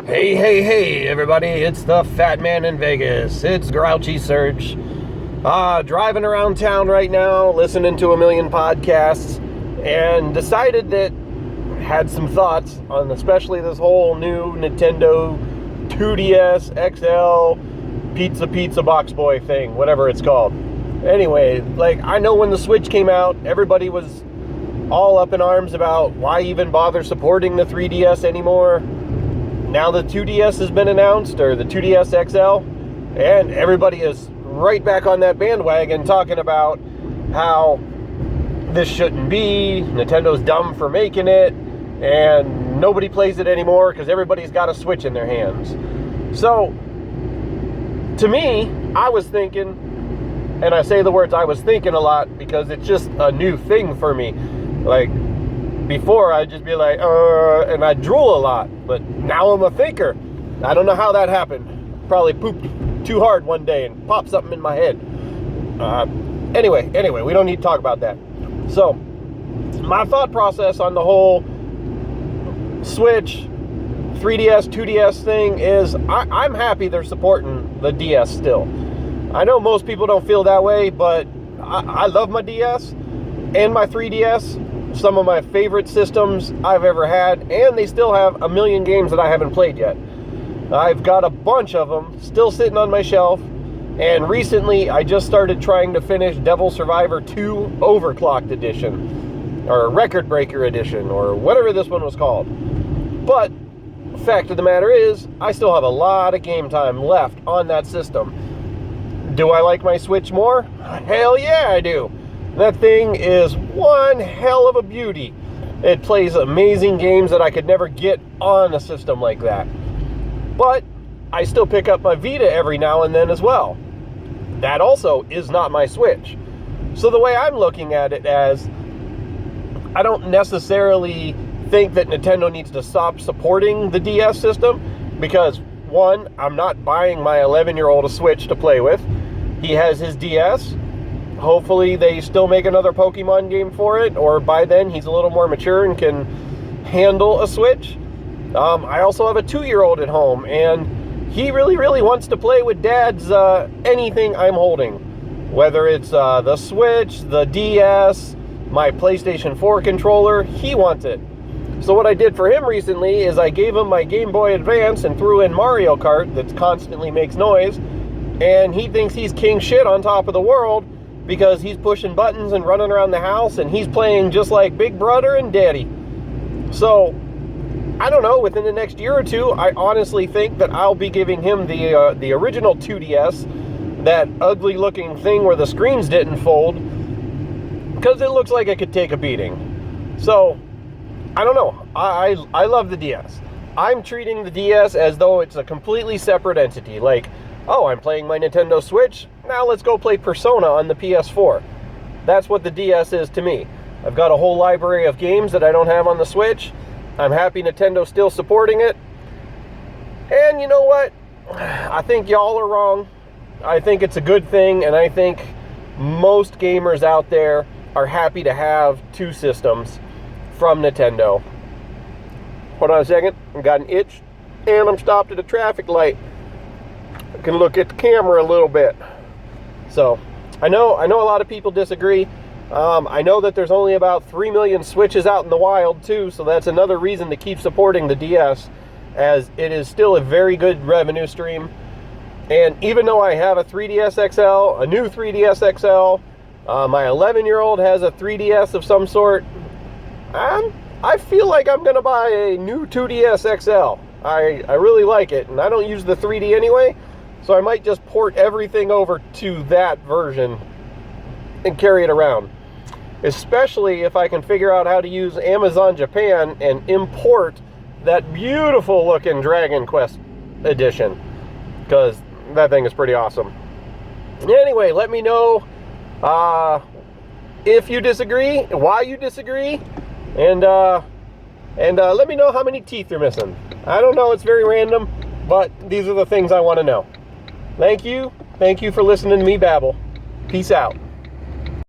Hey, everybody, it's the Fat Man in Vegas. It's Grouchy Surge. Driving around town right now, listening to a million podcasts, and decided that had some thoughts on especially this whole new Nintendo 2DS XL Pizza Box Boy thing, whatever it's called. Anyway, I know when the Switch came out, everybody was all up in arms about why even bother supporting the 3DS anymore. Now the 2DS has been announced, or the 2DS XL, and everybody is right back on that bandwagon talking about how this shouldn't be, Nintendo's dumb for making it, and nobody plays it anymore because everybody's got a Switch in their hands. So, to me, I was thinking, and I say the words I was thinking a lot because it's just a new thing for me. Before I'd just be like, and I'd drool a lot, but now I'm a thinker. I don't know how that happened. Probably pooped too hard one day and popped something in my head. Anyway, we don't need to talk about that. So, my thought process on the whole Switch, 3DS, 2DS thing is I'm happy they're supporting the DS still. I know most people don't feel that way, but I love my DS and my 3DS. Some of my favorite systems I've ever had, and they still have a million games that I haven't played yet. I've got a bunch of them still sitting on my shelf, and recently I just started trying to finish Devil Survivor 2 Overclocked Edition, or Record Breaker Edition, or whatever this one was called. But, fact of the matter is, I still have a lot of game time left on that system. Do I like my Switch more? Hell yeah, I do. That thing is one hell of a beauty. It plays amazing games that I could never get on a system like that. But I still pick up my Vita every now and then as well. That also is not my Switch. So the way I'm looking at it as, I don't necessarily think that Nintendo needs to stop supporting the DS system, because one, I'm not buying my 11-year-old a Switch to play with. He has his DS. Hopefully they still make another Pokemon game for it, or by then he's a little more mature and can handle a Switch. I also have a 2-year-old at home, and he really wants to play with Dad's anything I'm holding. Whether it's the Switch, the DS, my PlayStation 4 controller, he wants it. So what I did for him recently is I gave him my Game Boy Advance and threw in Mario Kart that constantly makes noise, and he thinks he's king shit on top of the world, because he's pushing buttons and running around the house, and he's playing just like Big Brother and Daddy. So, I don't know, within the next year or two, I honestly think that I'll be giving him the original 2DS, that ugly looking thing where the screens didn't fold, because it looks like it could take a beating. So, I don't know. I love the DS. I'm treating the DS as though it's a completely separate entity. Oh, I'm playing my Nintendo Switch, now let's go play Persona on the PS4. That's what the DS is to me. I've got a whole library of games that I don't have on the Switch. I'm happy Nintendo's still supporting it. And you know what? I think y'all are wrong. I think it's a good thing, and I think most gamers out there are happy to have two systems from Nintendo. Hold on a second. I've got an itch, and I'm stopped at a traffic light. I can look at the camera a little bit. So, I know a lot of people disagree. I know that there's only about 3 million Switches out in the wild too, so that's another reason to keep supporting the DS, as it is still a very good revenue stream. And even though I have a 3DS XL, a new 3DS XL, my 11-year-old has a 3DS of some sort, I feel like I'm going to buy a new 2DS XL. I really like it, and I don't use the 3D anyway, so I might just port everything over to that version and carry it around. Especially if I can figure out how to use Amazon Japan and import that beautiful looking Dragon Quest edition, because that thing is pretty awesome. Anyway, let me know if you disagree, why you disagree, and let me know how many teeth you're missing. I don't know, it's very random, but these are the things I want to know. Thank you for listening to me babble. Peace out.